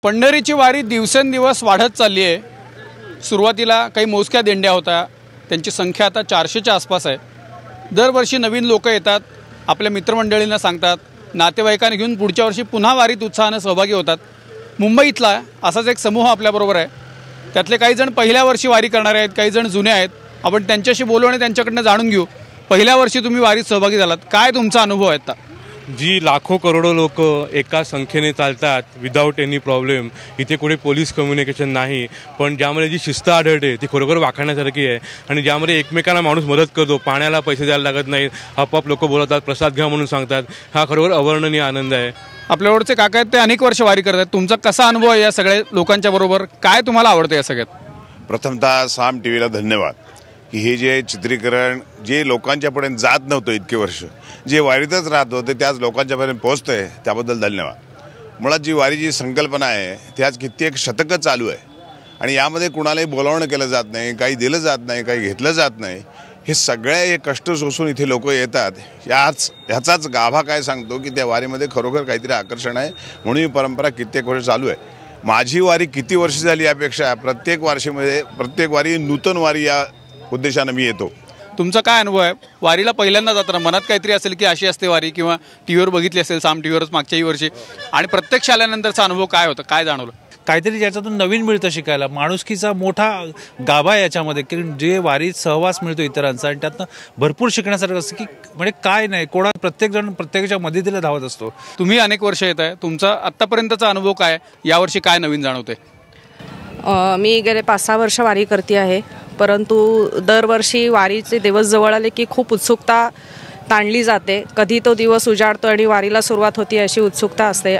पंढरीची वारी दिवसेंदिवस वाढत चालली आहे। सुरुवातीला काही मोजक्या दिंड्या होत्या, त्यांची संख्या आता 400च्या आसपास आहे। दरवर्षी नवीन लोक येतात, आपल्या मित्रमंडळींना सांगतात, नातेवाईकांना घेऊन पुढच्या वर्षी पुन्हा वारीत उत्साहाने सहभागी होतात। मुंबईतला असाच एक समूह आपल्याबरोबर आहे। त्यातले काही जण पहिल्या वर्षी वारी करणारे आहेत, काही जण जुने आहेत। आपण त्यांच्याशी बोलू आणि त्यांच्याकडनं जाणून घेऊ, पहिल्या वर्षी तुम्ही वारीत सहभागी झालात, काय तुमचा अनुभव आहे? आता जी लाखो करोडो लोक एका संख्येने चालतात विदाउट एनी प्रॉब्लेम, इथे कुठे पोलीस कम्युनिकेशन नाही, पण ज्यामध्ये जी शिस्त आढळते ती खरोखर वाखाणण्यासारखी आहे। आणि ज्यामध्ये एकमेकांना माणूस मदत करतो, पाण्याला पैसे द्यायला लागत नाही, आपोआप लोक बोलतात, प्रसाद घ्या म्हणून सांगतात, हा खरोखर अवर्णनीय आनंद आहे। आपल्यावरचे काका आहेत, ते अनेक वर्ष वारी करतात। तुमचा कसा अनुभव आहे या सगळ्या लोकांच्या बरोबर? काय तुम्हाला आवडतं या सगळ्यात? प्रथमतः साम टीव्हीला धन्यवाद की हे जे चित्रीकरण जे लोकांच्यापर्यंत जात नव्हतं इतके वर्ष, जे वारीतच राहत होते त्याच लोकांच्यापर्यंत पोहोचतंय, त्याबद्दल धन्यवाद। मुळात जी वारीची संकल्पना आहे ती आज कित्येक शतकं चालू आहे आणि यामध्ये कुणालाही बोलावणं केलं जात नाही, काही दिलं जात नाही, काही घेतलं जात नाही। हे सगळे हे कष्ट सोसून इथे लोक येतात, ह्याचाच गाभा काय सांगतो की त्या वारीमध्ये खरोखर काहीतरी आकर्षण आहे, म्हणून ही परंपरा कित्येक वर्ष चालू आहे। माझी वारी किती वर्ष झाली यापेक्षा प्रत्येक वारी नूतन वारी या उद्देशाने मी येतो। तुमचा काय अनुभव आहे? वारीला पहिल्यांदा जाताना मनात काहीतरी असेल की अशी असते वारी, किंवा टीव्हीवर बघितली असेल साम टीव्हीवरच मागच्याही वर्षी, आणि प्रत्यक्ष आल्यानंतरचा अनुभव काय होता, काय जाणवलं? काहीतरी ज्याच्यातून नवीन मिळतं शिकायला, माणुसकीचा मोठा गाभा आहे याच्यामध्ये, की जे वारीत सहवास मिळतो इतरांचा, आणि त्यातनं भरपूर शिकण्यासारखं असतं, की म्हणजे काय नाही, प्रत्येकजण प्रत्येकाच्या मदतीला धावत असतो। तुम्ही अनेक वर्ष येत आहे, तुमचा आत्तापर्यंतचा अनुभव काय, यावर्षी काय नवीन जाणवते? मी गेले 5-6 वर्ष वारी करते आहे, परंतु दरवर्षी वारीचे दिवस जवळ आले की खूप उत्सुकता ताणली जाते। कधी तो दिवस उजाडतो आणि वारीला सुरुवात होती अशी उत्सुकता असते।